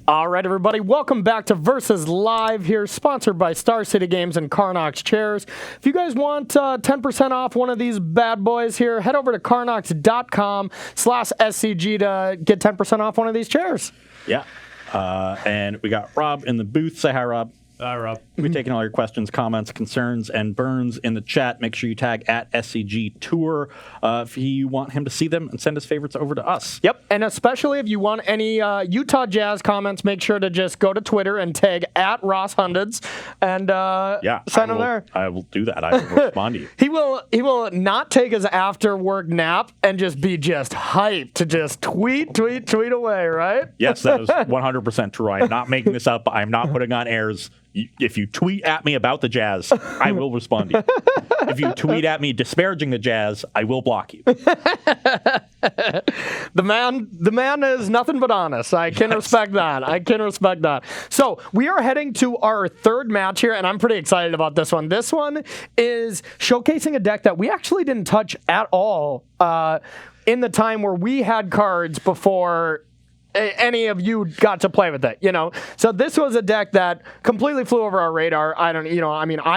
All right, everybody, welcome back to Versus Live here, sponsored by Star City Games and Carnox Chairs. If you guys want 10% off one of these bad boys here, head over to carnox.com/SCG to get 10% off one of these chairs. Yeah. And we got Rob in the booth. Say hi, Rob. Hi, Rob. We're taking all your questions, comments, concerns, and burns in the chat. Make sure you tag at SCG Tour if you want him to see them and send his favorites over to us. Yep, and especially if you want any Utah Jazz comments, make sure to just go to Twitter and tag at Ross Hundreds and send them there. I will do that. I will respond to you. He will not take his after work nap and just be just hyped to just tweet away, right? Yes, that is 100% true. I am not making this up. I am not putting on airs. If you tweet at me about the Jazz, I will respond to you. If you tweet at me disparaging the Jazz, I will block you. The man is nothing but honest. I can respect that. So we are heading to our third match here, and I'm pretty excited about this one. This one is showcasing a deck that we actually didn't touch at all in the time where we had cards before any of you got to play with it, So this was a deck that completely flew over our radar. I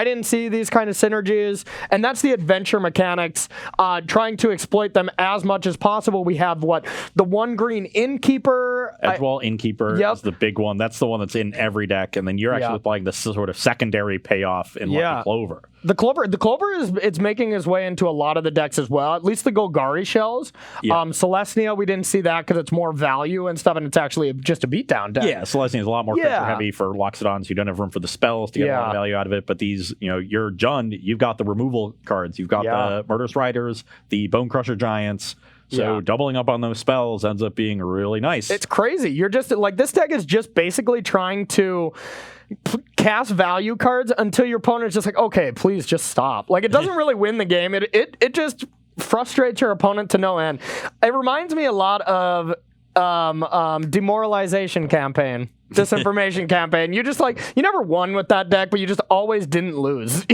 didn't see these kind of synergies, and that's the adventure mechanics, trying to exploit them as much as possible. We have the one green Innkeeper. Edgewall Innkeeper is the big one. That's the one that's in every deck, and then you're actually playing the sort of secondary payoff in Lucky Clover. The Clover it's making its way into a lot of the decks as well, at least the Golgari shells. Celestia, we didn't see that because it's more value and stuff, and it's actually just a beatdown deck. Yeah, Celestia is a lot more pressure heavy for Loxodons. You don't have room for the spells to get a lot of value out of it, but these, you're Jund, you've got the removal cards. You've got the Murderous Riders, the Bone Crusher Giants. So doubling up on those spells ends up being really nice. It's crazy. You're just this deck is just basically trying to cast value cards until your opponent's just like, okay, please just stop. It doesn't really win the game. It just frustrates your opponent to no end. It reminds me a lot of demoralization campaign. Disinformation campaign. You just you never won with that deck, but you just always didn't lose,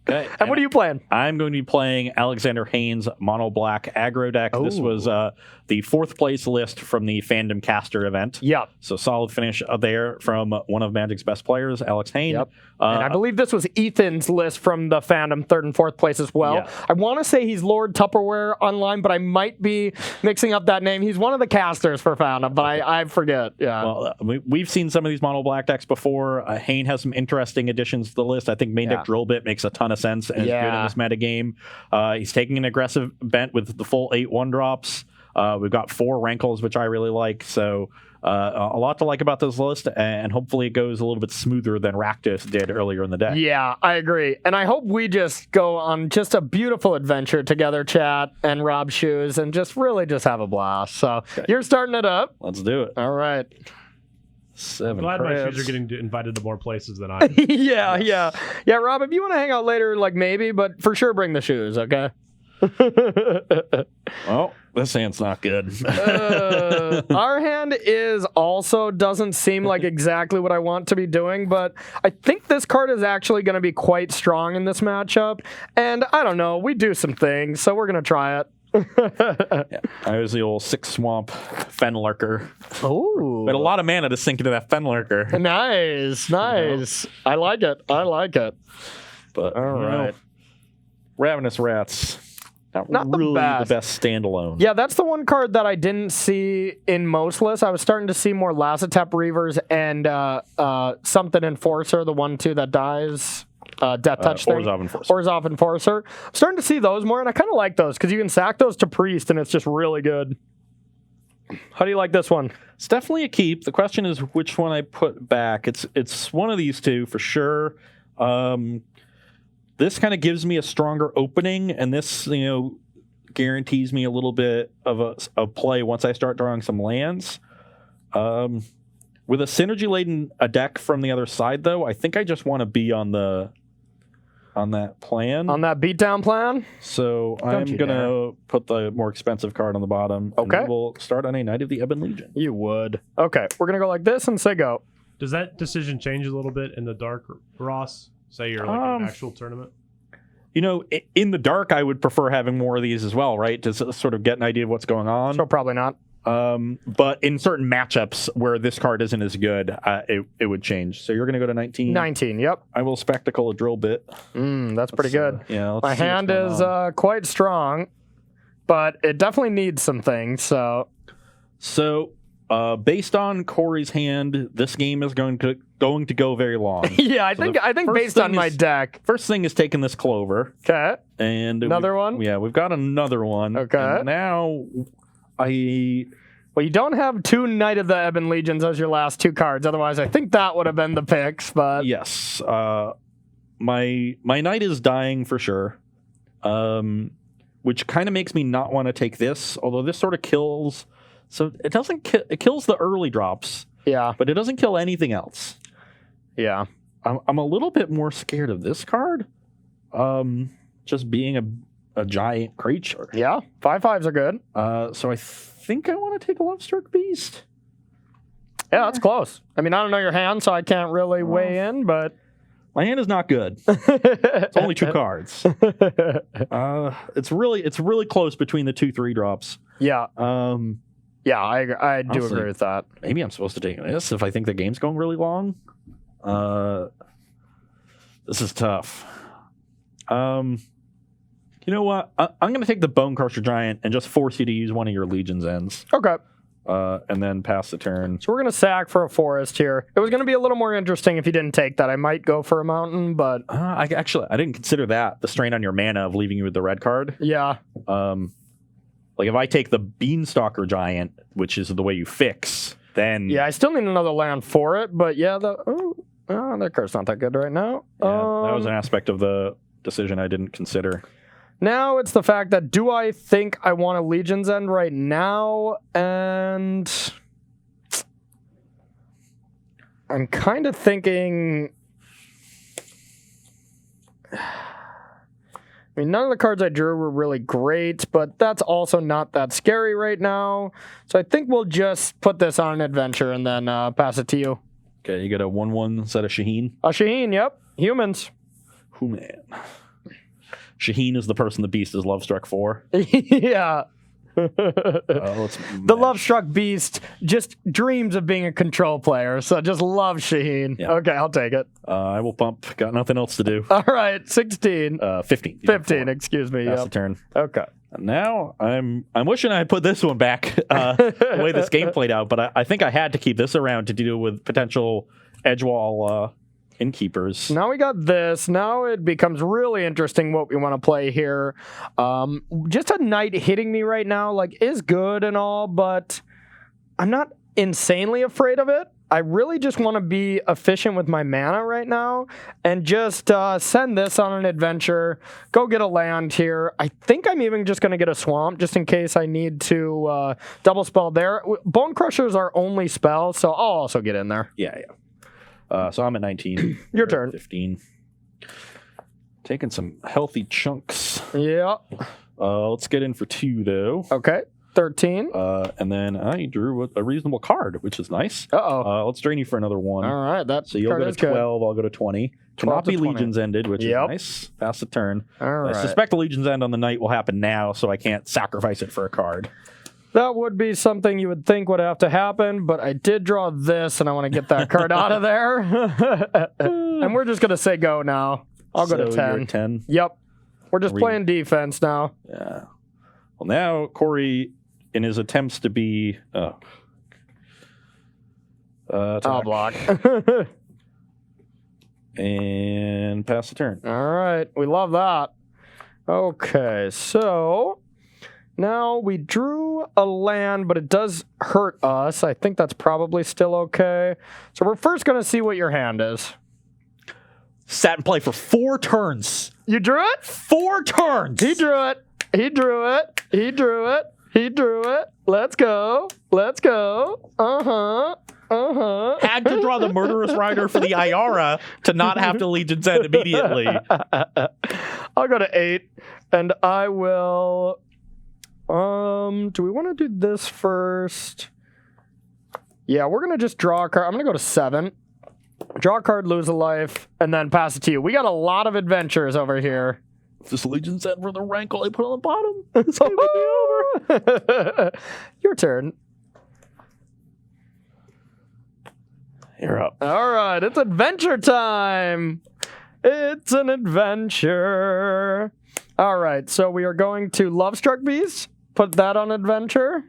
Okay. And what are you playing? I'm going to be playing Alexander Haynes' Mono Black Aggro deck. This was the fourth place list from the Fandom Caster event. Yep. So solid finish there from one of Magic's best players, Alex Haynes. Yep. And I believe this was Ethan's list from the Fandom, third and fourth place as well. Yeah. I want to say he's Lord Tupperware online, but I might be mixing up that name. He's one of the casters for Fandom, but I forget. Yeah. Well, we've seen some of these Mono Black decks before. Haynes has some interesting additions to the list. I think main deck Drill Bit makes a ton of sense and is good in this meta game. He's taking an aggressive bent with the full 8 1-drops. We've got 4 Rankles, which I really like. So a lot to like about this list, and hopefully it goes a little bit smoother than Rakdos did earlier in the deck. Yeah, I agree. And I hope we just go on just a beautiful adventure together, chat, and Rob Shoes, and just really just have a blast. So you're starting it up. Let's do it. All right. 7 I'm glad crabs. My shoes are getting invited to more places than I am. Yeah, Rob, if you want to hang out later, maybe, but for sure bring the shoes, okay? Well, this hand's not good. Our hand doesn't seem like exactly what I want to be doing, but I think this card is actually going to be quite strong in this matchup, and I don't know, we do some things, so we're going to try it. I was the old 6 swamp Fenlurker. Oh, but a lot of mana to sink into that Fenlurker. Nice. I like it. But all right, Ravenous Rats. Not really the best standalone. Yeah, that's the one card that I didn't see in most lists. I was starting to see more Lazatep Reavers and something Enforcer, the 1/2 that dies. Death Touch thing. Orzhov Enforcer. I'm starting to see those more, and I kind of like those because you can sack those to Priest, and it's just really good. How do you like this one? It's definitely a keep. The question is which one I put back. It's one of these two for sure. This kind of gives me a stronger opening, and this guarantees me a little bit of a play once I start drawing some lands. With a synergy-laden deck from the other side, though, I think I just want to be on that plan. On that beatdown plan? So I'm going to put the more expensive card on the bottom. Okay. And we'll start on a Knight of the Ebon Legion. You would. Okay, we're going to go like this and say go. Does that decision change a little bit in the dark, Ross? Say you're in an actual tournament? In the dark, I would prefer having more of these as well, right? To sort of get an idea of what's going on. So probably not. But in certain matchups where this card isn't as good, it would change. So you're going to go to 19? 19, yep. I will spectacle a drill bit. That's pretty good. Yeah, my hand is quite strong, but it definitely needs some things. So based on Corey's hand, this game is going to go very long. Yeah, I think based on my deck. First thing is taking this clover. Okay. And another one? Yeah, we've got another one. Okay. And now well, you don't have 2 Knight of the Ebon Legions as your last 2 cards. Otherwise, I think that would have been the picks. But yes, my knight is dying for sure, which kind of makes me not want to take this. Although this sort of kills, so it doesn't. It kills the early drops. Yeah, but it doesn't kill anything else. Yeah, I'm a little bit more scared of this card. Just being a giant creature. Yeah, 5/5s are good. So I think I want to take a Lovestruck Beast. Yeah, that's close. I mean, I don't know your hand, so I can't really weigh in, but my hand is not good. It's only 2 cards. It's really close between the 2/3 drops. Yeah. Yeah, I do agree with that. Maybe I'm supposed to take this if I think the game's going really long. This is tough. You know what? I'm going to take the Bone Crusher Giant and just force you to use one of your Legion's Ends. Okay. And then pass the turn. So we're going to sack for a forest here. It was going to be a little more interesting if you didn't take that. I might go for a mountain, but... I didn't consider that. The strain on your mana of leaving you with the red card. Yeah. Like if I take the Beanstalker Giant, which is the way you fix, then... Yeah, I still need another land for it, but yeah, that card's not that good right now. Yeah, that was an aspect of the decision I didn't consider. Now it's the fact that do I think I want a Legion's End right now? And I'm kind of thinking... I mean, none of the cards I drew were really great, but that's also not that scary right now. So I think we'll just put this on an adventure and then pass it to you. Okay, you get a 1/1 set of Shaheen. A Shaheen, yep. Humans. Who man? Shaheen is the person the beast is love struck for. Yeah. The Love-Struck Beast just dreams of being a control player, so just love Shaheen. Yeah. Okay, I'll take it. I will pump. Got nothing else to do. All right, 16. 15. 15, excuse me. That's the turn. Okay. And now I'm wishing I had put this one back the way this game played out, but I think I had to keep this around to deal with potential Edgewall Innkeepers. Now we got this. Now it becomes really interesting what we want to play here. Just a Knight hitting me right now is good and all, but I'm not insanely afraid of it. I really just want to be efficient with my mana right now and just send this on an adventure, go get a land here. I think I'm even just going to get a swamp just in case I need to double spell there. Bone Crusher is our only spell, so I'll also get in there. Yeah. So I'm at 19. Your turn. 15. Taking some healthy chunks. Yeah. Let's get in for 2, though. Okay. 13. And then I drew a reasonable card, which is nice. Uh-oh. Let's drain you for another 1. All right. So you'll go to 12, I'll go to 20. Cannot be Legion's Ended, which is nice. Pass the turn. All right. I suspect the Legion's End on the Knight will happen now, so I can't sacrifice it for a card. That would be something you would think would have to happen, but I did draw this, and I want to get that card out of there. And we're just going to say go now. I'll go to 10. You're at 10? Yep. We're just playing defense now. Yeah. Well, now Corey, in his attempts to be... I'll block. And pass the turn. All right. We love that. Okay, so... Now, we drew a land, but it does hurt us. I think that's probably still okay. So we're first going to see what your hand is. Sat and play for 4 turns. You drew it? 4 turns. He drew it. He drew it. He drew it. He drew it. Let's go. Let's go. Uh-huh. Uh-huh. Had to draw the Murderous Rider for the Iara to not have to Legion's End immediately. I'll go to 8, and I will... do we want to do this first? Yeah, we're going to just draw a card. I'm going to go to 7. Draw a card, lose a life, and then pass it to you. We got a lot of adventures over here. This Legion's End for the rankle I put on the bottom. This game will be over. Your turn. You're up. All right, it's adventure time. It's an adventure. All right, so we are going to Lovestruck Beast. Put that on adventure.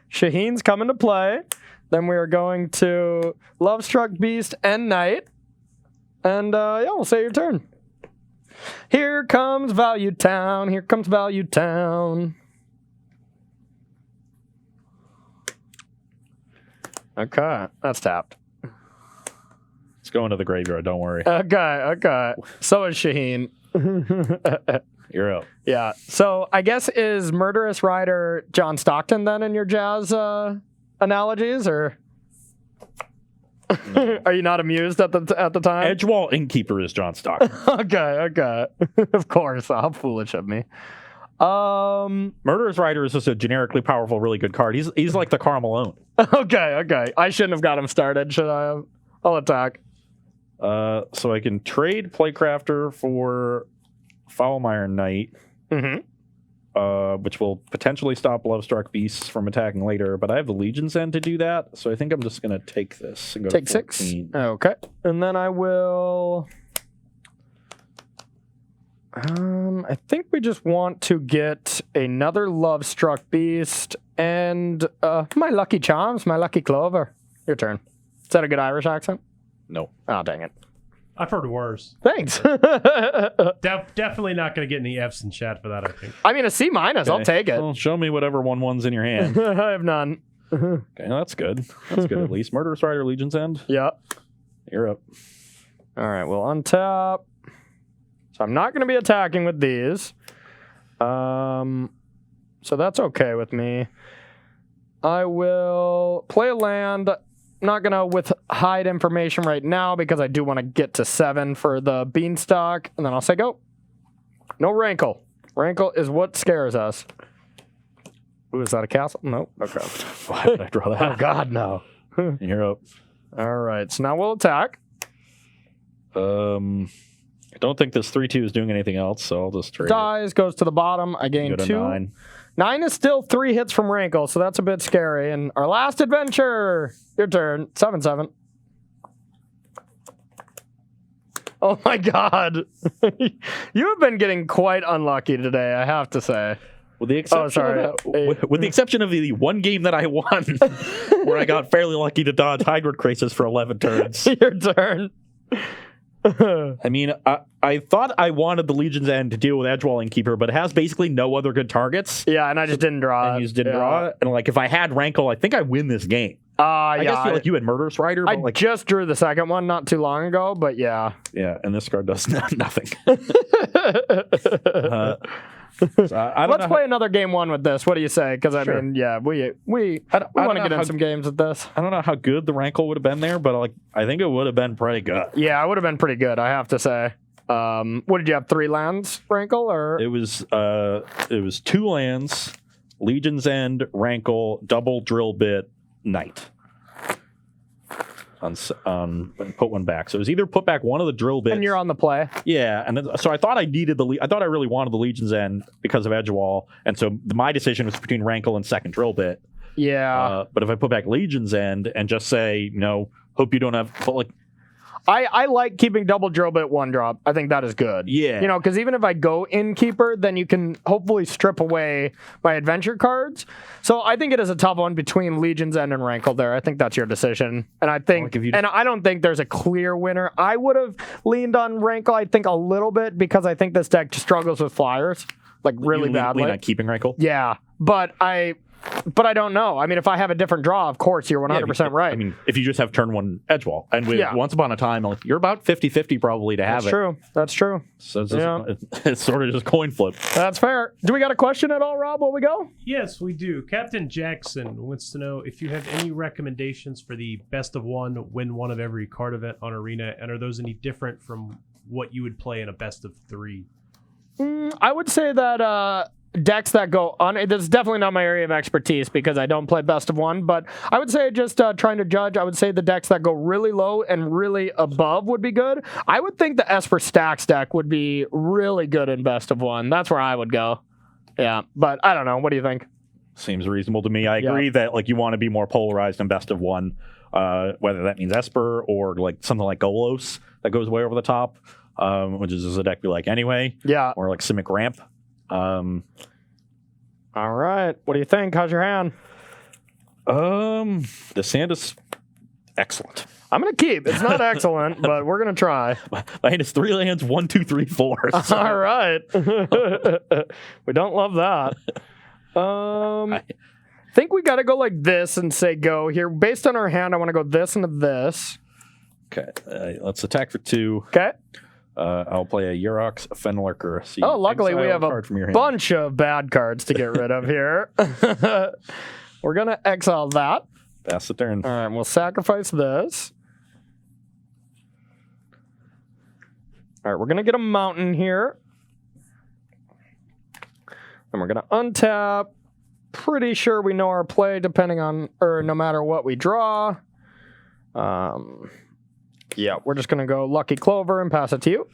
Shaheen's coming to play. Then we are going to Lovestruck Beast and Knight. And yeah, we'll say your turn. Here comes Value Town. Here comes Value Town. Okay, that's tapped. It's going to the graveyard, don't worry. Okay. So is Shaheen. You're up. Yeah. So I guess is Murderous Rider John Stockton then in your jazz analogies, or are you not amused at the time? Edgewall Innkeeper is John Stockton. Okay. Of course. How foolish of me. Murderous Rider is just a generically powerful, really good card. He's like the Karl Malone. Okay. I shouldn't have got him started, should I have? I'll attack. So I can trade Playcrafter for Foulmire Knight, which will potentially stop Lovestruck Beasts from attacking later, but I have the Legion's End to do that, so I think I'm just going to take this and go take to 6. Okay. And then I will... I think we just want to get another Lovestruck Beast and my Lucky Charms, my Lucky Clover. Your turn. Is that a good Irish accent? No. Oh, dang it. I've heard worse. Thanks. Definitely not going to get any Fs in chat for that, I think. I mean, a C-. I'll take it. Well, show me whatever 1/1's in your hand. I have none. Okay, that's good. That's good at least. Murderous Rider, Legion's End. Yeah. You're up. All right, we'll untap. So I'm not going to be attacking with these. So that's okay with me. I will play a land. Not going to hide information right now because I do want to get to 7 for the Beanstalk, and then I'll say go. No Rankle. Rankle is what scares us. Ooh, is that a castle? Nope. Okay. Why did I draw that? Oh, God, no. You're up. All right, so now we'll attack. I don't think this 3/2 is doing anything else, so I'll just trade Dies, goes to the bottom. I gain Go to 2. 9. 9 is still 3 hits from Rankle, so that's a bit scary. And our last adventure, your turn, 7/7. Oh my God, you have been getting quite unlucky today, I have to say. With the exception with the exception of the one game that I won, where I got fairly lucky to dodge Hydroid Crisis for 11 turns. Your turn. I mean, I thought I wanted the Legion's End to deal with Edgewall Innkeeper, but it has basically no other good targets. Yeah, and I just didn't draw it. And you just didn't draw it. And like, if I had Rankle, I think I win this game. I guess feel like you had Murderous Rider. But I just drew the second one not too long ago, but yeah. Yeah, and this card does nothing. Let's play another game 1 with this. What do you say? Because I mean, yeah, we want to get in some games with this. I don't know how good the Rankle would have been there, but like I think it would have been pretty good. Yeah, it would have been pretty good, I have to say. What did you have? 3 lands, Rankle, or it was 2 lands, Legion's End, Rankle, double drill bit, Knight. Put one back. So it was either put back one of the drill bits. And you're on the play. Yeah, and so I thought I really wanted the Legion's End because of Edgewall, and so my decision was between Rankle and second drill bit. Yeah. But if I put back Legion's End and just say, hope you don't have, but like, I like keeping double drill bit 1-drop. I think that is good. Yeah. Because even if I go Innkeeper, then you can hopefully strip away my adventure cards. So I think it is a tough one between Legion's End and Rankle there. I think that's your decision. And I think, and I don't think there's a clear winner. I would have leaned on Rankle, I think, a little bit because I think this deck struggles with flyers, like really badly. Lean on keeping Rankle? Yeah. But I don't know. I mean, if I have a different draw, of course, you're 100% right. I mean, if you just have turn 1 Edgewall, and once upon a time, like, you're about 50-50 probably to have it. That's true. So it's sort of just coin flip. That's fair. Do we got a question at all, Rob, while we go? Yes, we do. Captain Jackson wants to know if you have any recommendations for the best of 1, win 1 of every card event on Arena, and are those any different from what you would play in a best of 3? I would say that decks that go on, this is definitely not my area of expertise because I don't play best of 1, but I would say just trying to judge, I would say the decks that go really low and really above would be good. I would think the Esper Stacks deck would be really good in best of 1. That's where I would go. Yeah, but I don't know. What do you think? Seems reasonable to me. I agree that like you want to be more polarized in best of one, whether that means Esper or like something like Golos that goes way over the top, which is a deck we like anyway. Yeah. Or like Simic Ramp. All right. What do you think? How's your hand? The sand is excellent. I'm gonna keep. It's not excellent, but we're gonna try. My hand is 3 lands, 1, 2, 3, 4. So. All right. We don't love that. I think we got to go like this and say go here. Based on our hand, I want to go this into this. Okay, let's attack for 2. Okay. I'll play a Urox, a Fenlurker. So luckily we have a bunch of bad cards to get rid of here. We're going to exile that. Pass the turn. All right, we'll sacrifice this. All right, we're going to get a mountain here. And we're going to untap. Pretty sure we know our play depending on, or no matter what we draw. Yeah, we're just going to go Lucky Clover and pass it to you.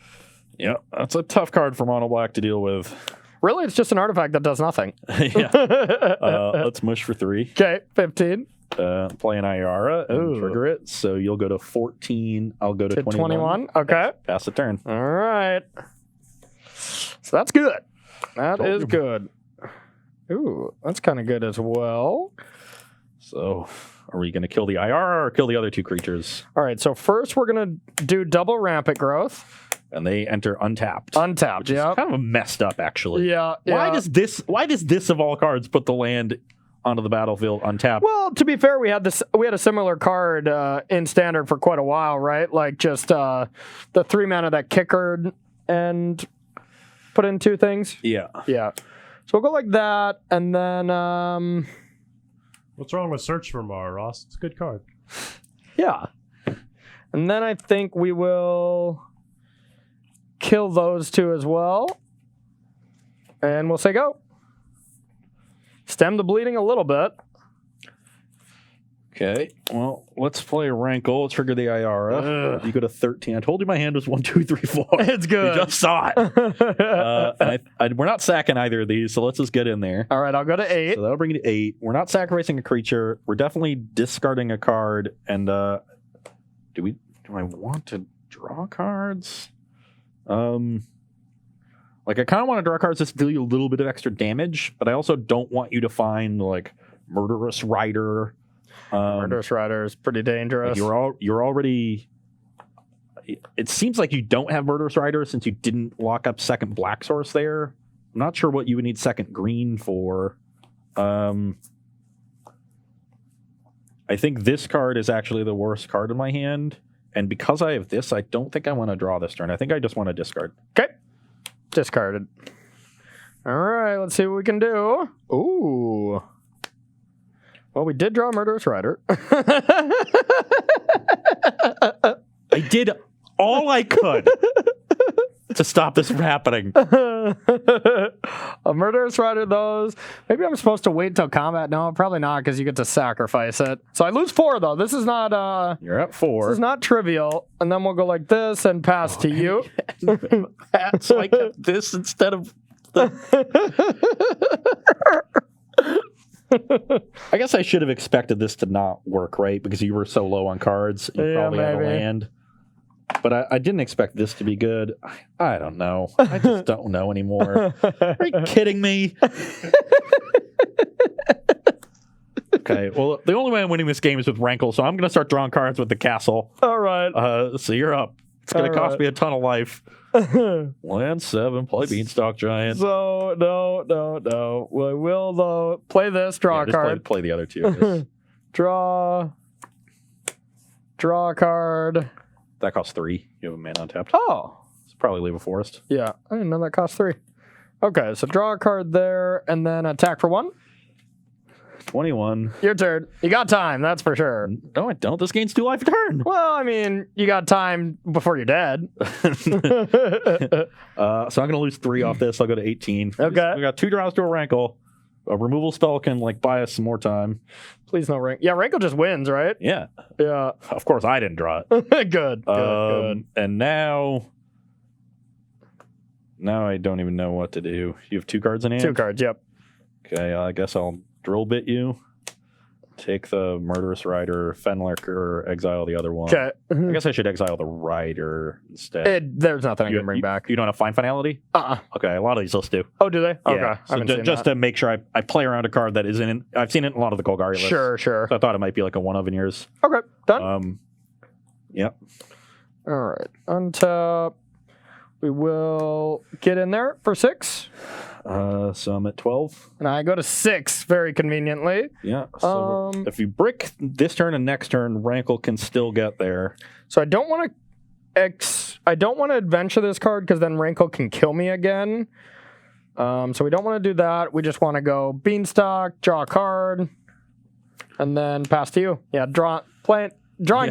Yeah, that's a tough card for Mono Black to deal with. Really? It's just an artifact that does nothing. Yeah. Let's mush for 3. Okay, 15. Play an Iara and trigger it. So you'll go to 14. I'll go to 21. Okay. Pass the turn. All right. So that's good. That is good. Ooh, that's kind of good as well. So are we going to kill the Iara or kill the other 2 creatures? All right, so first we're going to do double rampant growth. And they enter untapped. Untapped, yeah. Kind of messed up, actually. Yeah. Why does this of all cards put the land onto the battlefield untapped? Well, to be fair, we had a similar card in standard for quite a while, right? Like just the 3 mana that kickered and put in 2 things. Yeah. Yeah. So we'll go like that, and then what's wrong with Search for Mar, Ross? It's a good card. Yeah. And then I think we will kill those 2 as well. And we'll say go. Stem the bleeding a little bit. Okay. Well, let's play Rankle. Let's trigger the Iara. You go to 13. I told you my hand was 1, 2, 3, 4. It's good. You just saw it. We're not sacking either of these, so let's just get in there. All right, I'll go to 8. So that'll bring you to 8. We're not sacrificing a creature. We're definitely discarding a card. And do I want to draw cards? Like I kind of want to draw cards just to deal you a little bit of extra damage, but I also don't want you to find like Murderous Rider. Murderous Rider is pretty dangerous. You're already. It seems like you don't have Murderous Rider since you didn't lock up second black source there. I'm not sure what you would need second green for. I think this card is actually the worst card in my hand. And because I have this, I don't think I want to draw this turn. I think I just want to discard. Okay. Discarded. All right, let's see what we can do. Ooh. Well, we did draw Murderous Rider. I did all I could to stop this from happening. A Murderous Rider, those. Maybe I'm supposed to wait till combat. No, probably not, because you get to sacrifice it. So I lose 4, though. This is not. You're at 4. This is not trivial. And then we'll go like this and pass to you. So I kept this instead of the. I guess I should have expected this to not work, right? Because you were so low on cards. You probably had a land. But I didn't expect this to be good. I don't know. I just don't know anymore. Are you kidding me? Okay, well, the only way I'm winning this game is with Rankle, so I'm going to start drawing cards with the castle. All right. So you're up. It's going to cost me a ton of life. Land 7, play Beanstalk Giant. So, no. We will, though, play this, draw a card. Play the other 2. Draw a card. That costs 3. You have a mana untapped. Oh. So probably leave a forest. Yeah, I didn't know that cost 3. Okay, so draw a card there, and then attack for 1. 21. Your turn. You got time, that's for sure. No, I don't. This gains 2 life a turn. Well, I mean, you got time before you're dead. So I'm going to lose 3 off this. I'll go to 18. Okay. We got 2 draws to a Rankle. A removal spell can like buy us some more time. Please no Rankle. Yeah, Rankle just wins, right? Yeah. Yeah. Of course, I didn't draw it. Good. And now I don't even know what to do. You have 2 cards in hand? 2 cards, yep. Okay, I guess I'll drill bit you. Take the Murderous Rider, Fenlicker, exile the other one. Okay. I guess I should exile the Rider instead. There's nothing I can bring back. You don't have Find Finality? Okay, a lot of these lists do. Oh, do they? Yeah. Okay. So just to make sure I play around a card that isn't in... I've seen it in a lot of the Golgari lists. Sure. So I thought it might be like a one of in yours. Okay, done. Yep. All right. Untap. We will get in there for 6. So I'm at 12. And I go to 6 very conveniently. Yeah. So if you brick this turn and next turn, Rankle can still get there. So I don't want to adventure this card because then Rankle can kill me again. So we don't want to do that. We just want to go Beanstalk, draw a card, and then pass to you. Yeah, drawing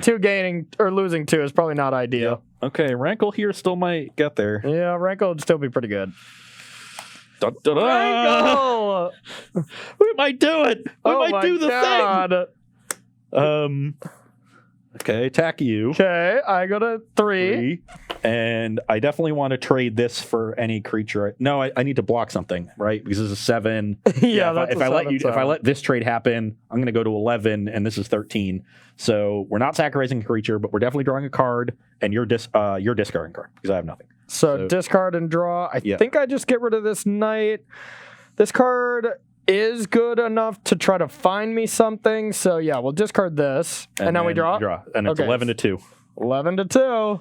2, gaining or losing 2 is probably not ideal. Yeah. Okay, Rankle here still might get there. Yeah, Rankle would still be pretty good. Dun, dun, dun. Rankle! We might do it. We might do the thing. Okay, attack you. Okay, I go to 3. And I definitely want to trade this for any creature. No, I need to block something, right? Because this is 7. If I let this trade happen, I'm going to go to 11, and this is 13. So we're not sacrificing a creature, but we're definitely drawing a card, and you're discarding a card because I have nothing. So discard and draw. I think I just get rid of this knight. This card is good enough to try to find me something. So yeah, we'll discard this, and now we draw. And it's 11-2. 11-2.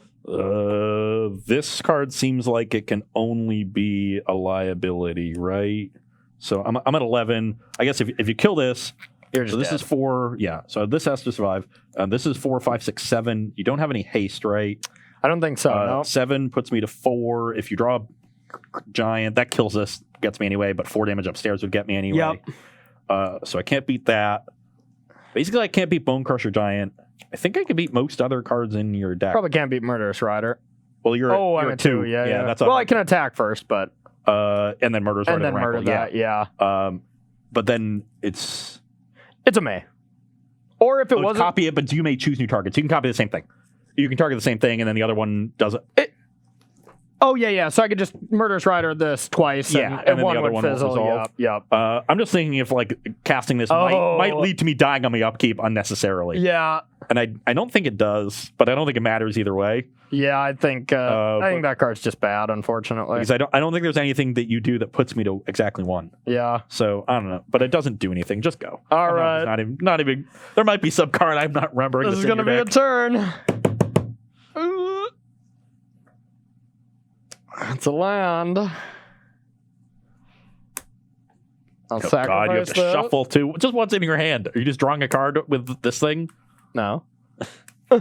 This card seems like it can only be a liability, right? So I'm at 11. I guess if you kill this, you're just this is 4. Yeah. So this has to survive. This is 4, 5, 6, 7. You don't have any haste, right? I don't think so. No. 7 puts me to 4. If you draw a giant, that kills us, gets me anyway, but 4 damage upstairs would get me anyway. Yep. So I can't beat that. Basically, I can't beat Bone Crusher Giant. I think I can beat most other cards in your deck. Probably can't beat Murderous Rider. Well, you're I'm at 2. Yeah. That's I can attack first, but and then Murderous Rider. And then murder that. Yeah. But then it's a May. Or if it wasn't, copy it, but you may choose new targets. You can copy the same thing. You can target the same thing, and then the other one doesn't. Oh, yeah. So I could just Murderous Rider this twice, and then one the other would one fizzle. will resolve. Yep. I'm just thinking if casting this might lead to me dying on my upkeep unnecessarily. Yeah. And I don't think it does, but I don't think it matters either way. Yeah, I think that card's just bad, unfortunately. Because I don't think there's anything that you do that puts me to exactly 1. Yeah. So I don't know, but it doesn't do anything. Just go. All right. Not even. There might be some card I'm not remembering. This is going to be a turn. It's a land. I'll sacrifice God, you have to shuffle too. Just what's in your hand? Are you just drawing a card with this thing? No. I'm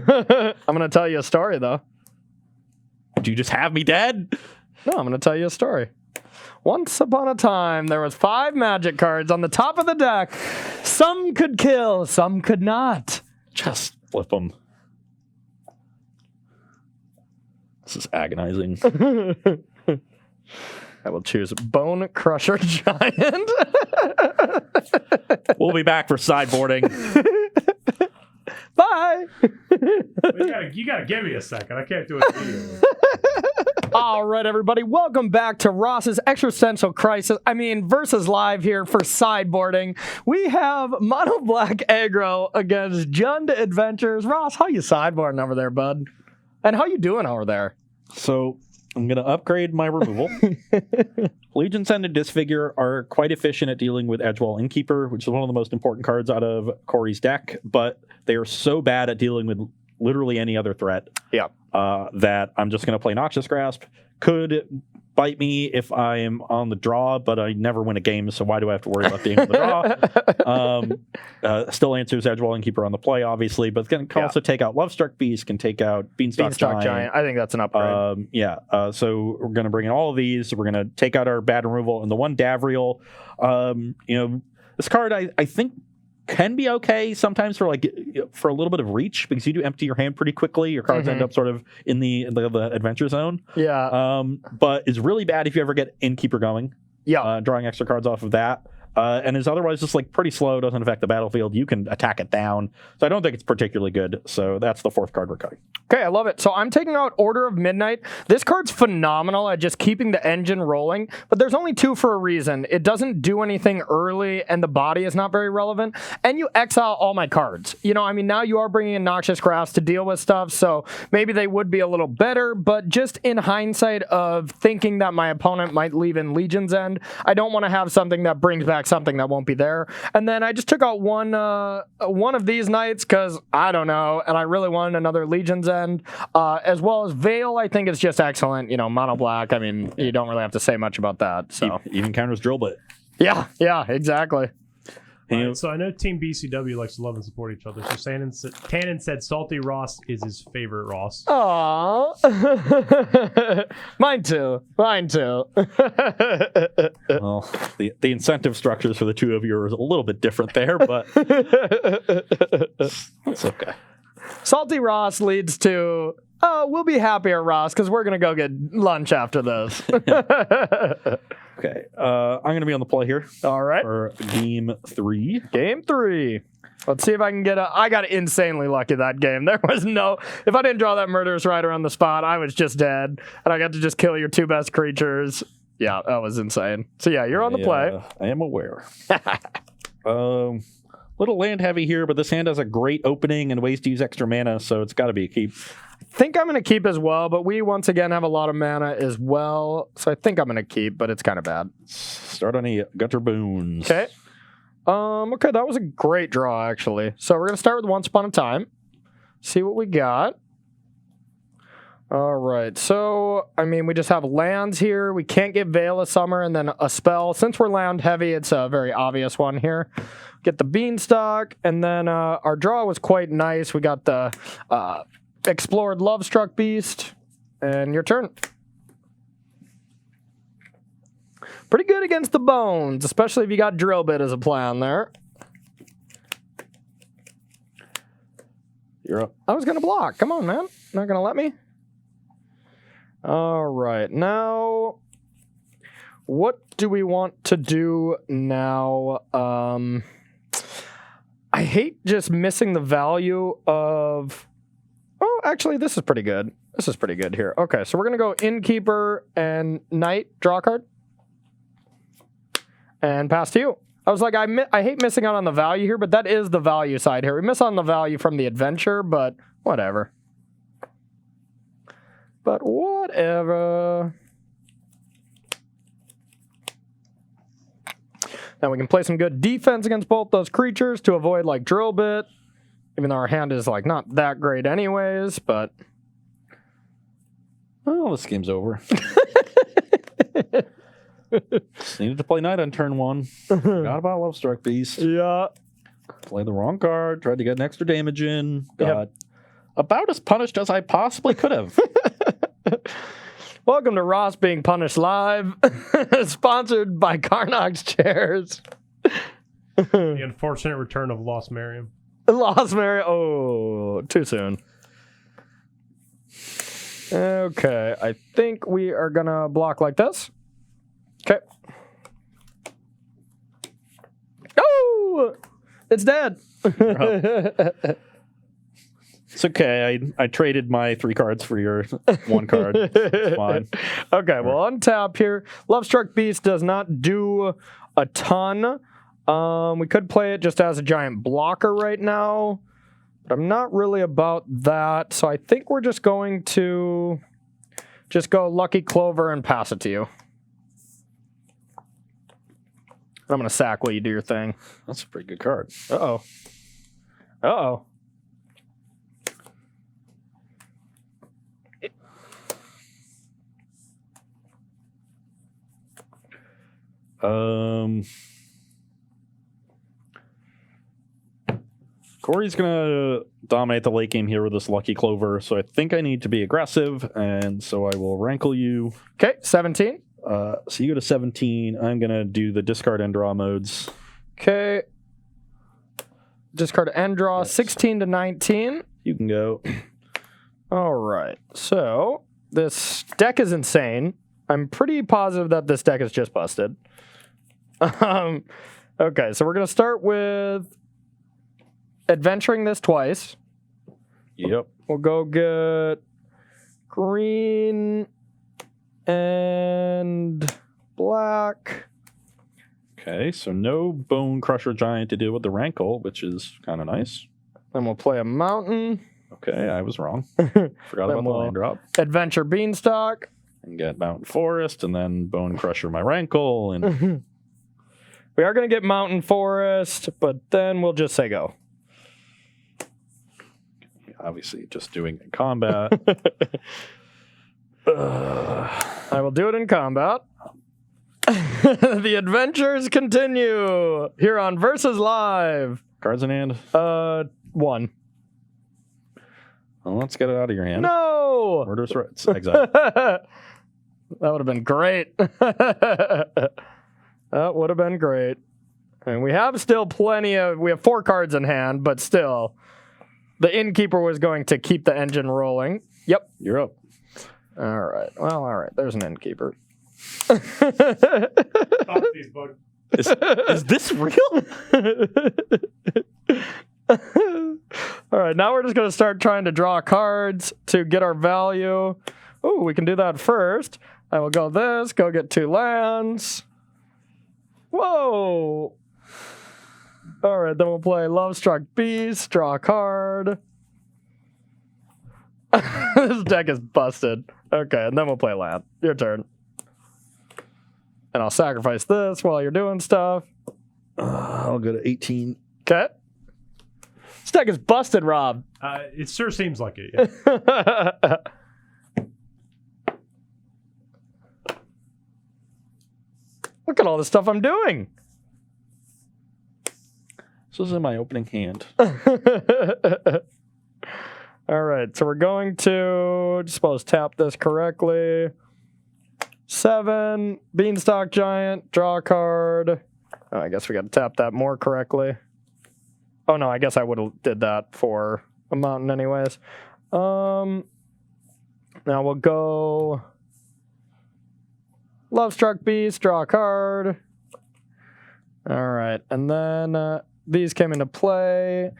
going to tell you a story, though. Do you just have me dead? No, I'm going to tell you a story. Once upon a time, there was 5 magic cards on the top of the deck. Some could kill, some could not. Just flip them. This is agonizing. I will choose Bone Crusher Giant. We'll be back for sideboarding. Bye. You gotta give me a second. I can't do it. All right, everybody. Welcome back to Ross's Existential Crisis. Versus Live here for sideboarding. We have Mono Black Aggro against Jund Adventures. Ross, how you sideboarding over there, bud? And how you doing over there? So I'm going to upgrade my removal. Legion Send and Disfigure are quite efficient at dealing with Edgewall Innkeeper, which is one of the most important cards out of Corey's deck, but they are so bad at dealing with literally any other threat that I'm just going to play Noxious Grasp. Could bite me if I'm on the draw, but I never win a game, so why do I have to worry about being on the draw? Still answers Edgewall Innkeeper on the play, obviously, but can also take out Lovestruck Beast, can take out Beanstalk Giant. I think that's an upgrade. So we're going to bring in all of these. We're going to take out our bad removal and the one Davriel. This card I think can be okay sometimes for a little bit of reach because you do empty your hand pretty quickly. Your cards end up sort of in the adventure zone. Yeah. But it's really bad if you ever get Innkeeper going. Yeah. Drawing extra cards off of that. and is otherwise just like pretty slow, doesn't affect the battlefield. You can attack it down. So I don't think it's particularly good. So that's the 4th card we're cutting. Okay, I love it. So I'm taking out Order of Midnight. This card's phenomenal at just keeping the engine rolling, but there's only 2 for a reason. It doesn't do anything early, and the body is not very relevant, and you exile all my cards. You know, I mean, now you are bringing in Noxious Grass to deal with stuff, so maybe they would be a little better, but just in hindsight of thinking that my opponent might leave in Legion's End, I don't want to have something that brings back something that won't be there. And then I just took out one of these knights because, I don't know, and I really wanted another Legion's End. As well as Veil, I think is just excellent. You know, mono black. I mean, you don't really have to say much about that. So even counters Drill Bit. Yeah, exactly. So I know Team BCW likes to love and support each other. So Tannen said Salty Ross is his favorite Ross. Aww. Mine too. Well, the incentive structures for the 2 of you are a little bit different there, but it's okay. Salty Ross leads to, we'll be happier, Ross, because we're going to go get lunch after this. Okay. I'm going to be on the play here. All right. For game 3. Game 3. Let's see if I can get I got insanely lucky that game. There was if I didn't draw that Murderous Rider on the spot, I was just dead. And I got to just kill your 2 best creatures. Yeah, that was insane. So yeah, you're on the play. I am aware. Little land heavy here, but this hand has a great opening and ways to use extra mana, so it's got to be a keep. I think I'm going to keep as well, but we once again have a lot of mana as well, so I think I'm going to keep, but it's kind of bad. Start on a Gutter Boons. Okay. Okay, that was a great draw, actually. So we're going to start with Once Upon a Time. See what we got. All right, so, I mean, we just have lands here. We can't get Veil of Summer and then a spell. Since we're land heavy, it's a very obvious one here. Get the Beanstalk, and then our draw was quite nice. We got the Explored Lovestruck Beast, and your turn. Pretty good against the Bones, especially if you got Drill Bit as a plan there. You're up. I was going to block. Come on, man. Not going to let me? All right. Now, what do we want to do now? I hate just missing the value of... Oh, actually, this is pretty good. This is pretty good here. Okay, so we're going to go Innkeeper and Knight, draw a card. And pass to you. I was like, I hate missing out on the value here, but that is the value side here. We miss on the value from the adventure, but whatever. But whatever. Now we can play some good defense against both those creatures to avoid like Drill Bit. Even though our hand is like not that great anyways, but... Oh, this game's over. Needed to play Knight on turn 1. Forgot about Lovestruck Beast. Yeah. Played the wrong card. Tried to get an extra damage in. Got about as punished as I possibly could have. Welcome to Ross Being Punished Live. Sponsored by Carnock's Chairs. The unfortunate return of Lost Miriam. Lost Mary. Oh, too soon. Okay, I think we are going to block like this. Okay. Oh! It's dead. It's okay. I traded my 3 cards for your 1 card. It's fine. Okay, well, untap here. Lovestruck Beast does not do a ton. We could play it just as a giant blocker right now, but I'm not really about that. So I think we're just going to just go Lucky Clover and pass it to you. I'm going to sack while you do your thing. That's a pretty good card. Uh-oh. Uh-oh. Corey's gonna dominate the late game here with this Lucky Clover, so I think I need to be aggressive, and so I will rankle you. Okay, 17. So you go to 17. I'm gonna do the discard and draw modes. Okay. Discard and draw, yes. 16 to 19. You can go. All right. So this deck is insane. I'm pretty positive that this deck is just busted. Okay, so we're going to start with adventuring this twice. Yep. We'll go get green and black. Okay, so no Bone Crusher Giant to deal with the Rankle, which is kind of nice. Then we'll play a mountain. Okay, I was wrong. Forgot about the land drop. Adventure Beanstalk. And get Mountain Forest, and then Bone Crusher my Rankle. And we are going to get Mountain Forest, but then we'll just say go. Obviously, just doing it in combat. I will do it in combat. The adventures continue here on Versus Live. Cards in hand? 1. Well, let's get it out of your hand. No! Murderous Rites. Exile. That would have been great. That would have been great. And we have still we have 4 cards in hand, but still, the Innkeeper was going to keep the engine rolling. Yep. You're up. All right. Well, all right. There's an Innkeeper. Is this real? All right, now we're just going to start trying to draw cards to get our value. Oh, we can do that first. I will go get 2 lands. Whoa. All right, then we'll play Love-Struck Beast, draw a card. This deck is busted. Okay, and then we'll play land. Your turn. And I'll sacrifice this while you're doing stuff. I'll go to 18. Okay. This deck is busted, Rob. It sure seems like it. Yeah. Look at all the stuff I'm doing. This is in my opening hand. All right, so we're going to suppose tap this correctly. 7, Beanstalk Giant, draw a card. Oh, I guess we got to tap that more correctly. Oh no, I guess I would have did that for a mountain anyways. Now we'll go Love-Struck Beast, draw a card. All right, and then these came into play.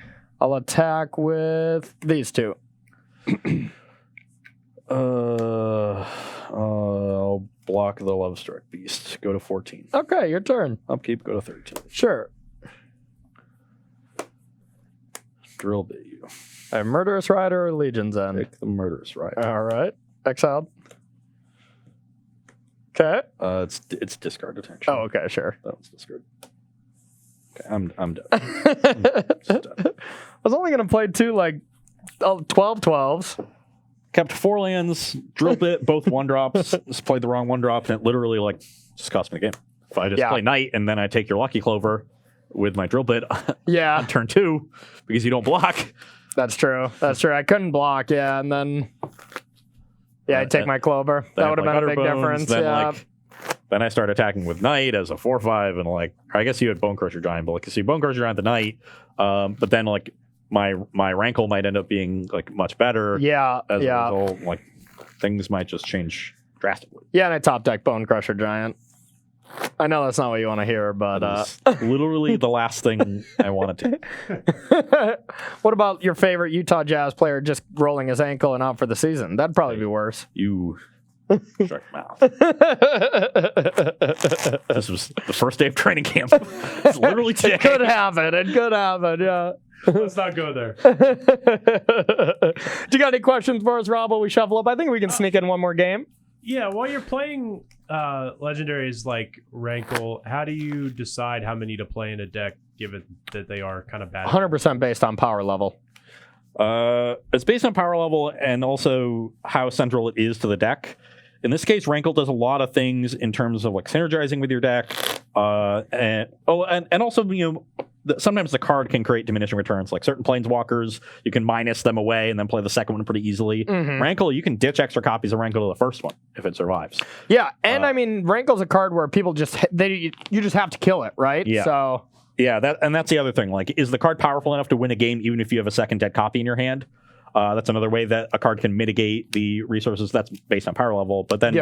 I'll attack with these 2. I'll block the Love-Struck Beast. Go to 14. Okay, your turn. Upkeep, go to 13. Sure. Drill bit you. A Murderous Rider or Legion's End? Pick the Murderous Rider. All right. Exiled. Okay. It's discard attention. Oh, okay, sure. That was discard. Okay, I'm done. I was only going to play 2, 12 12s. Kept 4 lands, drill bit, both 1-drops. Just played the wrong 1-drop, and it literally, just cost me the game. If I just play Knight, and then I take your Lucky Clover with my drill bit on turn 2, because you don't block. That's true. I couldn't block, and then... Yeah, I'd take my Clover. That would have been a big difference. Then I start attacking with Knight as a 4/5, and I guess you had Bone Crusher Giant, but see Bone Crusher Giant the Knight, but then my Rankle might end up being much better. Yeah, as a result, things might just change drastically. Yeah, and I top deck Bone Crusher Giant. I know that's not what you want to hear, but literally the last thing I wanted to. What about your favorite Utah Jazz player just rolling his ankle and out for the season? That'd probably be worse. You struck mouth. This was the first day of training camp. It's literally today. It could happen. Yeah. Let's not go there. Do you got any questions for us, Rob, while we shuffle up? I think we can sneak in one more game. Yeah, while you're playing legendaries like Rankle, how do you decide how many to play in a deck, given that they are kind of bad? 100% based on power level. It's based on power level and also how central it is to the deck. In this case, Rankle does a lot of things in terms of synergizing with your deck, and also sometimes the card can create diminishing returns. Like certain Planeswalkers, you can minus them away and then play the second one pretty easily. Mm-hmm. Rankle, you can ditch extra copies of Rankle to the first one if it survives. Yeah, and Rankle's a card where people you just have to kill it, right? Yeah. So yeah, that's the other thing. Is the card powerful enough to win a game even if you have a second dead copy in your hand? That's another way that a card can mitigate the resources. That's based on power level. But then,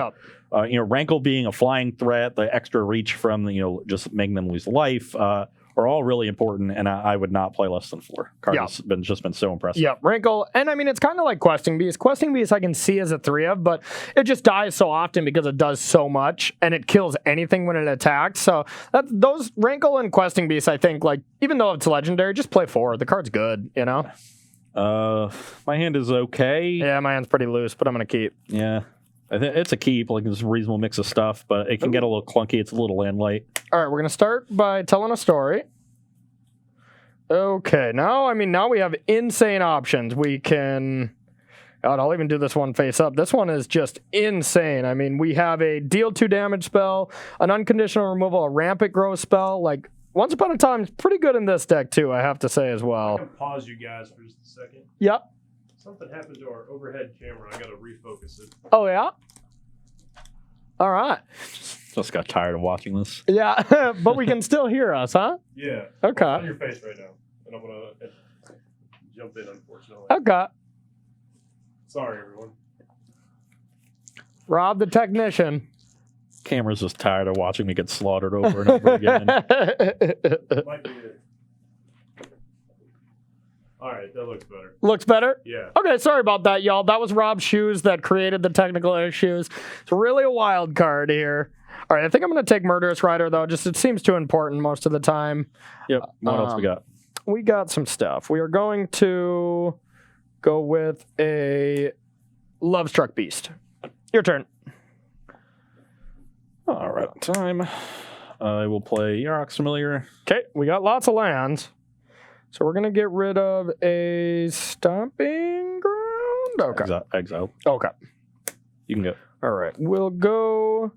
Rankle being a flying threat, the extra reach from, just making them lose life, are all really important, and I would not play less than 4. Card has just been so impressive. Yeah, Rankle, and I mean, it's kind of like Questing Beast. Questing Beast I can see as a 3 of, but it just dies so often because it does so much, and it kills anything when it attacks. So those Rankle and Questing Beast, I think, like, even though it's legendary, just play 4. The card's good, My hand is okay. Yeah, my hand's pretty loose, but I'm going to keep. Yeah. I think it's a keep, like there's a reasonable mix of stuff, but it can get a little clunky. It's a little land light. All right, we're going to start by telling a story. Okay, now we have insane options. We can... God, I'll even do this one face up. This one is just insane. I mean, we have a deal 2 damage spell, an unconditional removal, a rampant growth spell. Like, Once Upon a Time is pretty good in this deck, too, I have to say as well. I'm going to pause you guys for just a second. Yep. Something happened to our overhead camera. I got to refocus it. Oh, yeah? All right. Just got tired of watching this. Yeah, but we can still hear us, huh? Yeah. Okay. It's on your face right now. And I'm going to jump in, unfortunately. Okay. Sorry, everyone. Rob the technician. Camera's just tired of watching me get slaughtered over and over again. Might be it. All right, that looks better. Looks better? Yeah. Okay, sorry about that, y'all. That was Rob's shoes that created the technical issues. It's really a wild card here. All right, I think I'm going to take Murderous Rider, though. Just it seems too important most of the time. Yep. What else we got? We got some stuff. We are going to go with a Lovestruck Beast. Your turn. All right, on time. I will play Yarok's Familiar. Okay, we got lots of lands. So we're going to get rid of a Stomping Ground. Okay. Exile. Okay. You can go. All right. We'll go.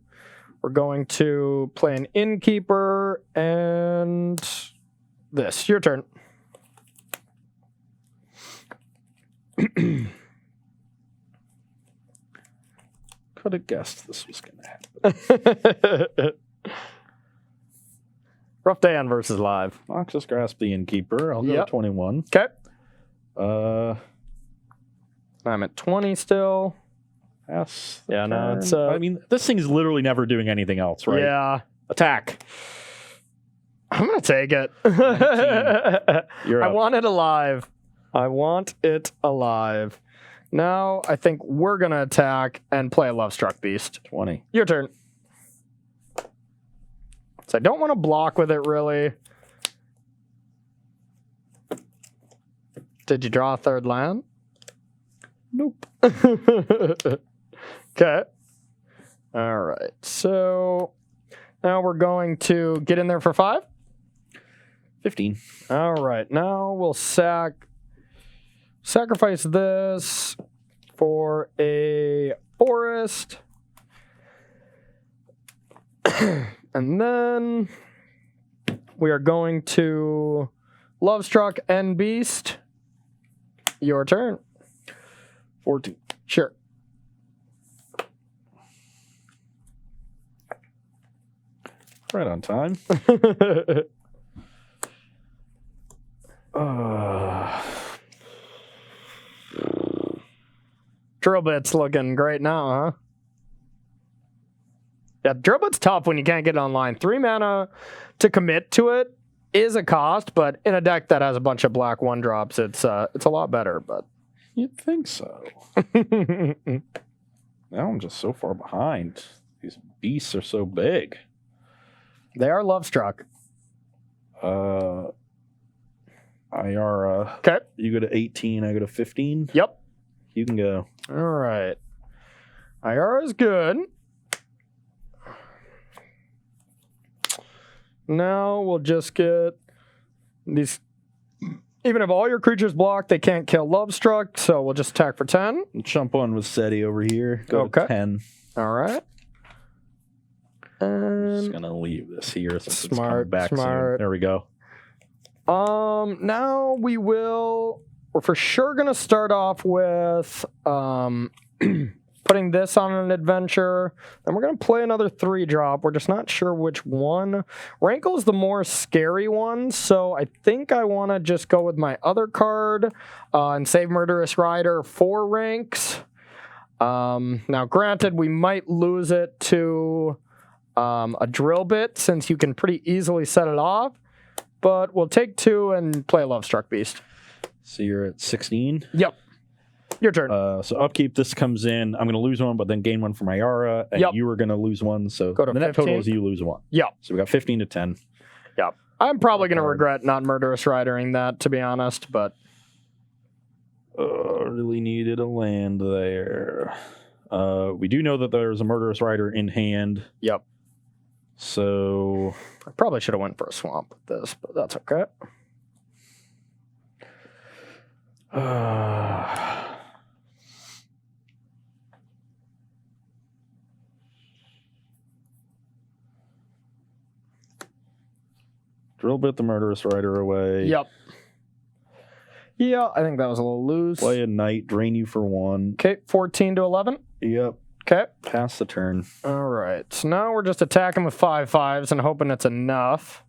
We're going to play an Innkeeper and this. Your turn. Could have guessed this was going to happen. Rough day on Versus Live. Noxus Grasp the Innkeeper. I'll go 21. Okay. I'm I'm at 20 still. Pass. Yeah, no, turn. it's... I mean, this thing's literally never doing anything else, right? Yeah. Attack. I'm going to take it. You're I up. want it alive. I want it alive. Now, I think we're going to attack and play a Lovestruck Beast. 20. Your turn. So I don't want to block with it, really. Did you draw a third land? Nope. Okay. All right. So now we're going to get in there for 5. 15. All right. Now we'll sacrifice this for a forest. And then we are going to Lovestruck and Beast. Your turn. 14. Sure. Right on time. Drillbit's looking great now, huh? Yeah, Drillbit's tough when you can't get it online. 3 mana to commit to it is a cost, but in a deck that has a bunch of black 1-drops, it's a lot better. But You'd think so. Now I'm just so far behind. These beasts are so big. They are Lovestruck. Ayara. Okay. You go to 18, I go to 15. Yep. You can go. All right. Ayara's good. Now we'll just get these. Even if all your creatures block, they can't kill Lovestruck, so we'll just attack for 10. Jump on with SETI over here. Go to 10. All right. I'm just gonna leave this here since it's coming Smart, back soon. smart. There we go. Now we're for sure gonna start off with putting this on an adventure. Then we're going to play another 3-drop. We're just not sure which one. Rankle's the more scary one, so I think I want to just go with my other card and save Murderous Rider 4 ranks. Now, granted, we might lose it to a drill bit since you can pretty easily set it off, but we'll take 2 and play a Lovestruck Beast. So you're at 16? Yep. Your turn. So upkeep, this comes in. I'm going to lose 1, but then gain 1 for my Yara, and you were going to lose 1. So go to the net 15. total is you lose 1. Yep. So we got 15 to 10. Yep. I'm probably going to regret not Murderous Ridering that, to be honest, but... really needed a land there. We do know that there's a Murderous Rider in hand. Yep. So... I probably should have went for a swamp with this, but that's okay. Drill bit the Murderous Rider away. Yep. Yeah, I think that was a little loose. Play a Knight, drain you for 1. Okay, 14 to 11. Yep. Okay. Pass the turn. All right. So now we're just attacking with 5/5s and hoping it's enough.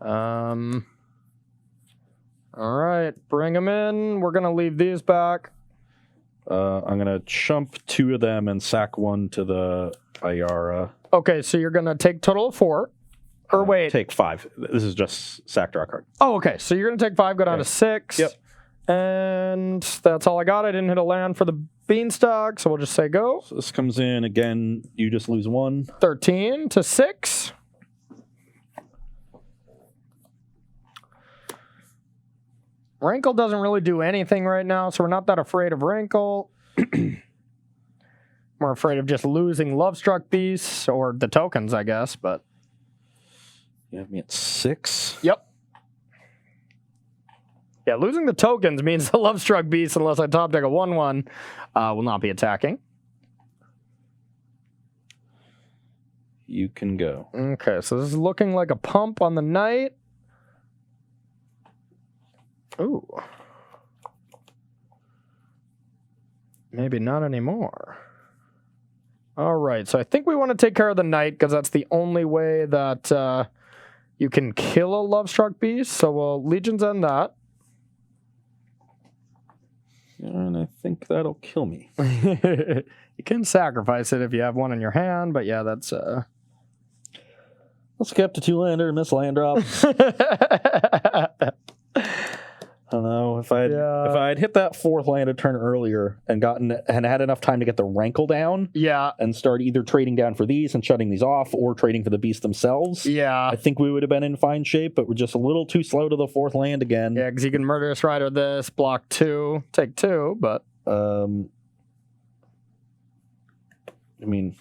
All right. Bring them in. We're going to leave these back. I'm going to chump 2 of them and sack 1 to the Ayara. Okay, so you're going to take total of 4. Or wait. Take 5. This is just sack draw card. Oh, okay. So you're going to take 5, go down to 6. Yep. And that's all I got. I didn't hit a land for the Beanstalk, so we'll just say go. So this comes in. Again, you just lose 1. 13 to 6. Rankle doesn't really do anything right now, so we're not that afraid of Rankle. We're afraid of just losing Lovestruck Beasts, or the tokens, I guess, but... You have me at 6? Yep. Yeah, losing the tokens means the Lovestruck Beast, unless I top deck a 1/1, will not be attacking. You can go. Okay, so this is looking like a pump on the Knight. Ooh. Maybe not anymore. All right, so I think we want to take care of the Knight, because that's the only way that you can kill a Lovestruck Beast, so we'll Legion's End that. And I think that'll kill me. You can sacrifice it if you have one in your hand, but yeah, that's... Let's skip to 2-lander, miss land drop. I don't know if I'd hit that 4th land a turn earlier and had enough time to get the Rankle down. Yeah. And start either trading down for these and shutting these off, or trading for the beast themselves. Yeah. I think we would have been in fine shape, but we're just a little too slow to the 4th land again. Yeah, because you can Murderous Rider this, block 2, take 2, but I mean,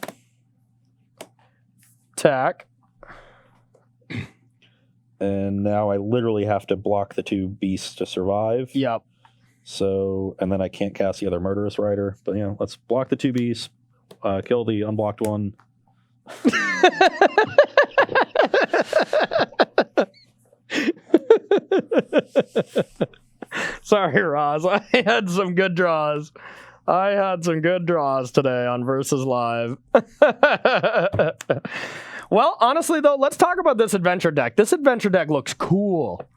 attack. And now I literally have to block the 2 beasts to survive. Yep. So, and then I can't cast the other Murderous Rider. But, let's block the 2 beasts, kill the unblocked one. Sorry, Roz. I had some good draws. Today on Versus Live. Well, honestly, though, let's talk about this adventure deck. This adventure deck looks cool.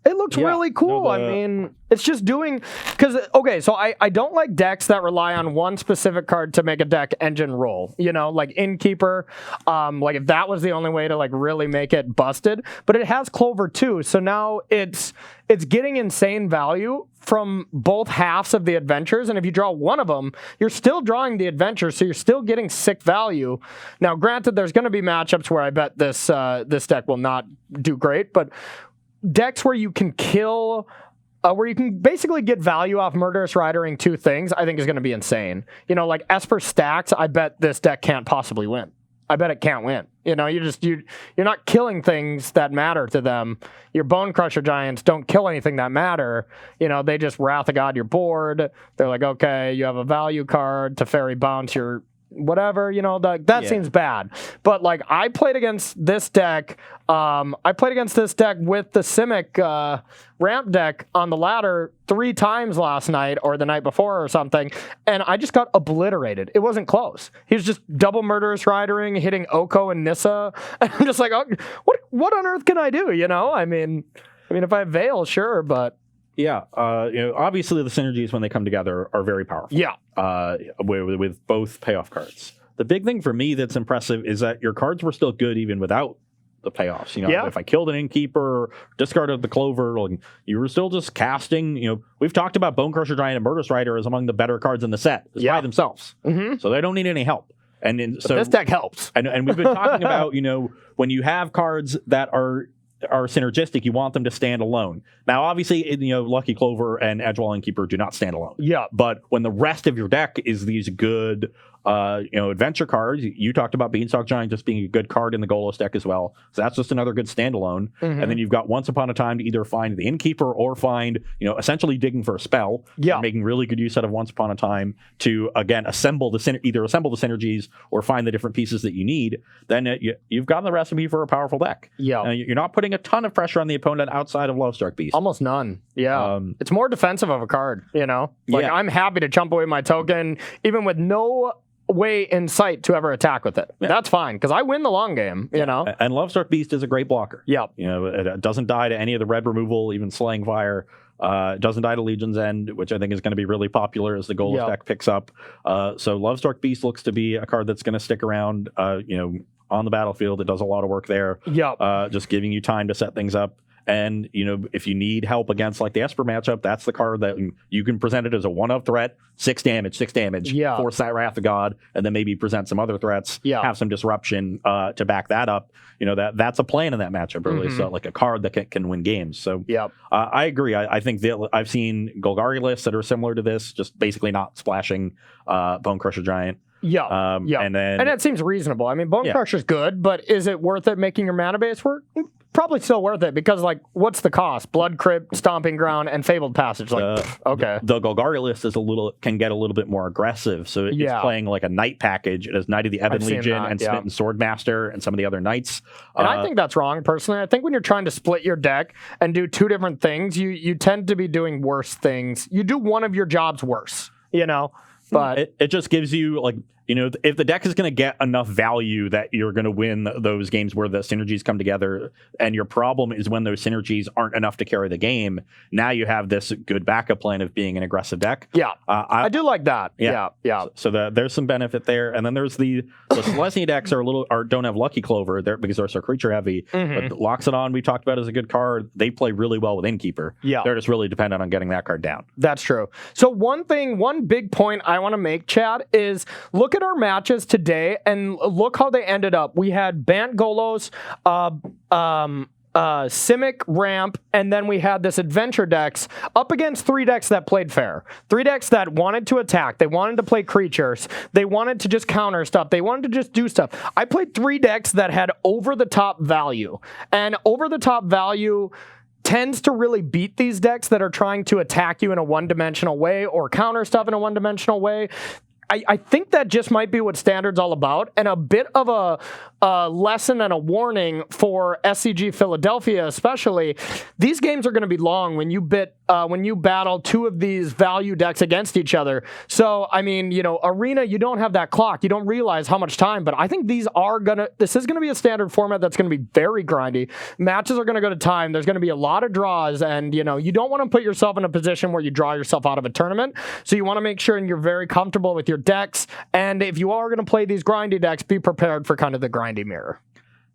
It looks really cool. I mean, it's just doing... Because, okay, so I don't like decks that rely on one specific card to make a deck engine roll. Like Innkeeper. Like, if that was the only way to, like, really make it busted. But it has Clover, too. So now it's getting insane value from both halves of the adventures. And if you draw one of them, you're still drawing the adventure, so you're still getting sick value. Now, granted, there's going to be matchups where I bet this deck will not do great, but... decks where you can kill, where you can basically get value off Murderous Ridering 2 things, I think is going to be insane. Like Esper Stacks, I bet this deck can't possibly win. I bet it can't win. You're not killing things that matter to them. Your Bone Crusher Giants don't kill anything that matter. They just Wrath of God your board. They're like, okay, you have a value card to Fairy Bounce your whatever, that seems bad. But like I played against this deck with the Simic ramp deck on the ladder 3 times last night or the night before or something, and I just got obliterated. It wasn't close. He was just double murderous ridering, hitting Oko and Nissa. And I'm just like, oh, what on earth can I do? I mean, if I have Veil, sure, but. Yeah, obviously the synergies when they come together are very powerful. Yeah, with both payoff cards. The big thing for me that's impressive is that your cards were still good even without the payoffs. If I killed an Innkeeper, discarded the Clover, you were still just casting. We've talked about Bone Crusher Giant and Murderous Rider as among the better cards in the set by themselves. Mm-hmm. So they don't need any help. So this deck helps. And we've been talking about when you have cards that are synergistic, you want them to stand alone. Now, obviously, Lucky Clover and Edgewall Innkeeper do not stand alone. Yeah. But when the rest of your deck is these good, adventure cards, you talked about Beanstalk Giant just being a good card in the Golos deck as well. So that's just another good standalone. Mm-hmm. And then you've got Once Upon a Time to either find the Innkeeper or find, essentially digging for a spell. Yeah. Making really good use out of Once Upon a Time to, again, assemble the synergies or find the different pieces that you need. Then you've got the recipe for a powerful deck. Yeah. You're not putting a ton of pressure on the opponent outside of Lovestruck Beast. Almost none. Yeah. It's more defensive of a card, I'm happy to chump away my token, even with no way in sight to ever attack with it. Yeah. That's fine, because I win the long game, And Lovestruck Beast is a great blocker. Yeah. It doesn't die to any of the red removal, even Slaying Fire. It doesn't die to Legion's End, which I think is going to be really popular as the Golos deck picks up. So Lovestruck Beast looks to be a card that's going to stick around, on the battlefield. It does a lot of work there. Yeah. Just giving you time to set things up. And, if you need help against like the Esper matchup, that's the card that you can present it as a 1-of threat, 6 damage, force that Wrath of God, and then maybe present some other threats, have some disruption to back that up. That's a plan in that matchup, really. Mm-hmm. So like a card that can win games. So I agree. I think I've seen Golgari lists that are similar to this, just basically not splashing Bone Crusher Giant. Yeah, and that seems reasonable. I mean, Bone Crusher's good, but is it worth it making your mana base work? Probably still worth it, because what's the cost? Blood Crypt, Stomping Ground, and Fabled Passage. Okay. The Golgari list can get a little bit more aggressive, so it's playing like a knight package. It has Knight of the Ebon Legion and Smitten Swordmaster and some of the other knights. And I think that's wrong, personally. I think when you're trying to split your deck and do 2 different things, you tend to be doing worse things. You do one of your jobs worse, But it just gives you if the deck is going to get enough value that you're going to win those games where the synergies come together, and your problem is when those synergies aren't enough to carry the game, now you have this good backup plan of being an aggressive deck. Yeah, I do like that. Yeah. So there's some benefit there, and then there's the Selesnya decks don't have Lucky Clover there because they're so creature heavy. Mm-hmm. But Loxodon we talked about as a good card. They play really well with Innkeeper. Yeah, they're just really dependent on getting that card down. That's true. So one big point I want to make, Chad, is look at our matches today and look how they ended up. We had Bant Golos, Simic Ramp, and then we had this adventure decks up against 3 decks that played fair. 3 decks that wanted to attack. They wanted to play creatures. They wanted to just counter stuff. They wanted to just do stuff. I played 3 decks that had over-the-top value. And over-the-top value tends to really beat these decks that are trying to attack you in a one-dimensional way or counter stuff in a one-dimensional way. I think that just might be what Standard's all about, and a bit of a lesson and a warning for SCG Philadelphia especially. These games are going to be long when you battle 2 of these value decks against each other. So, I mean, Arena, you don't have that clock. You don't realize how much time, but I think this is going to be a Standard format that's going to be very grindy. Matches are going to go to time. There's going to be a lot of draws, and, you don't want to put yourself in a position where you draw yourself out of a tournament. So you want to make sure you're very comfortable with your decks, and if you are going to play these grindy decks, be prepared for kind of the grindy mirror.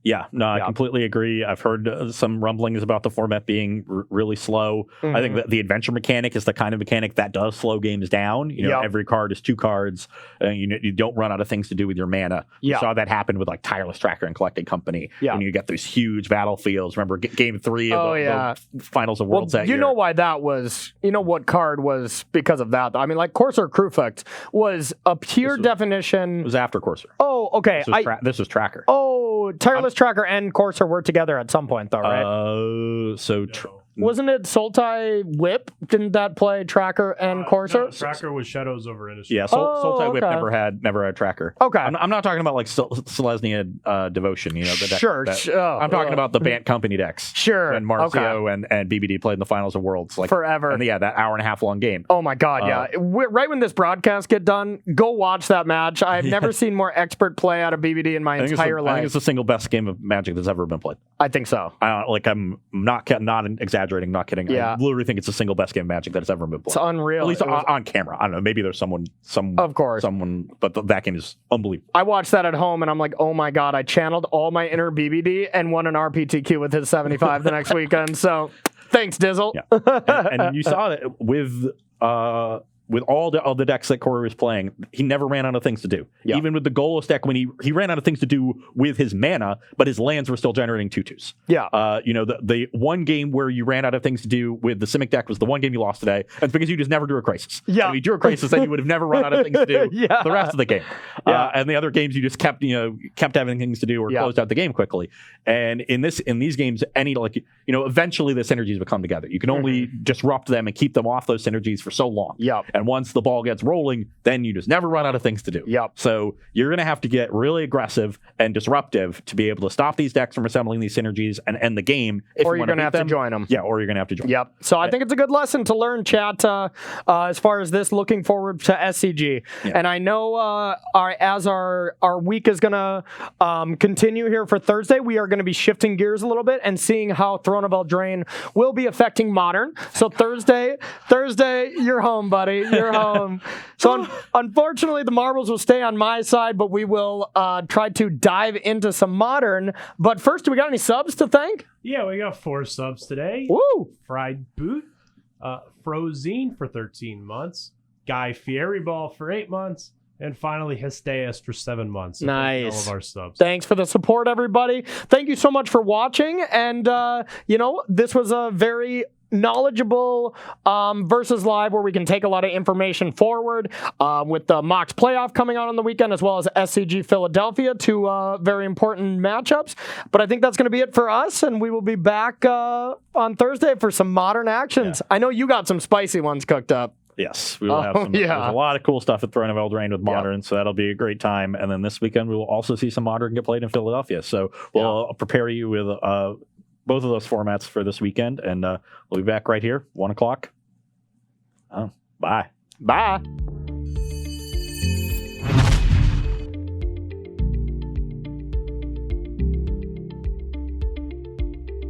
Yeah, no, I completely agree. I've heard some rumblings about the format being really slow. Mm-hmm. I think that the adventure mechanic is the kind of mechanic that does slow games down. Every card is 2 cards. You don't run out of things to do with your mana. You saw that happen with like Tireless Tracker and Collecting Company. When you get these huge battlefields. Remember game 3 of the finals of Worlds that year. Know why that was? What card was because of that? I mean, like Corsair Crewfect was a pure definition. It was after Corsair. Oh, okay. This was Tracker. Oh, Tireless Tracker and Corsair were together at some point, though, right? Wasn't it Sultai Whip? Didn't that play Tracker and Corsair? No, Tracker was Shadows over Industry. Yeah, Sultai Whip never had Tracker. Okay. I'm not talking about like Selesnya Devotion, the deck. Sure. I'm talking about the Bant Company decks. Sure. When Marcio and BBD played in the Finals of Worlds. Like forever. And that hour and a half long game. Oh my God, yeah. Right when this broadcast get done, go watch that match. I've never seen more expert play out of BBD in my entire life. I think it's the single best game of Magic that's ever been played. I think so. I'm not exaggerating, not kidding. Yeah. I literally think it's the single best game of Magic that's ever been played. It's unreal. At least on camera. I don't know. Maybe there's someone. Of course. But that game is unbelievable. I watched that at home and I'm like, oh my God, I channeled all my inner BBD and won an RPTQ with his 75 the next weekend. So thanks, Dizzle. Yeah. And you saw that with all the decks that Corey was playing, he never ran out of things to do. Yep. Even with the Golos deck, when he ran out of things to do with his mana, but his lands were still generating 2/2s. Yeah. The one game where you ran out of things to do with the Simic deck was the one game you lost today. And it's because you just never drew a Crisis. Yeah. If you drew a Crisis, then you would have never run out of things to do the rest of the game. Yeah. And the other games you just kept having things to do or closed out the game quickly. And in these games, eventually the synergies would come together. You can only disrupt them and keep them off those synergies for so long. Yep. And once the ball gets rolling, then you just never run out of things to do. Yep. So you're going to have to get really aggressive and disruptive to be able to stop these decks from assembling these synergies and end the game. Or you're going to have to join them. Yeah, or you're going to have to join. Yep. So I think it's a good lesson to learn, chat, as far as this, looking forward to SCG. Yeah. And I know as our week is going to continue here for Thursday, we are going to be shifting gears a little bit and seeing how Throne of Eldraine will be affecting Modern. So Thursday, you're home, buddy. You're home. So unfortunately, the marbles will stay on my side, but we will try to dive into some Modern. But first, do we got any subs to thank? Yeah, we got 4 subs today. Woo! Fried Boot, Frozine for 13 months, Guy Fieryball for 8 months, and finally Hesteus for 7 months. So nice. All of our subs. Thanks for the support, everybody. Thank you so much for watching. And, this was a very knowledgeable versus live where we can take a lot of information forward with the Mox playoff coming out on the weekend, as well as SCG Philadelphia, 2 very important matchups. But I think that's going to be it for us, and we will be back on Thursday for some Modern actions. I know you got some spicy ones cooked up. Yes, we will have some. There's a lot of cool stuff at Throne of Eldraine with Modern, so that'll be a great time. And then this weekend, we will also see some Modern get played in Philadelphia. So we'll prepare you with both of those formats for this weekend, and we'll be back right here, 1 o'clock. Bye. Bye.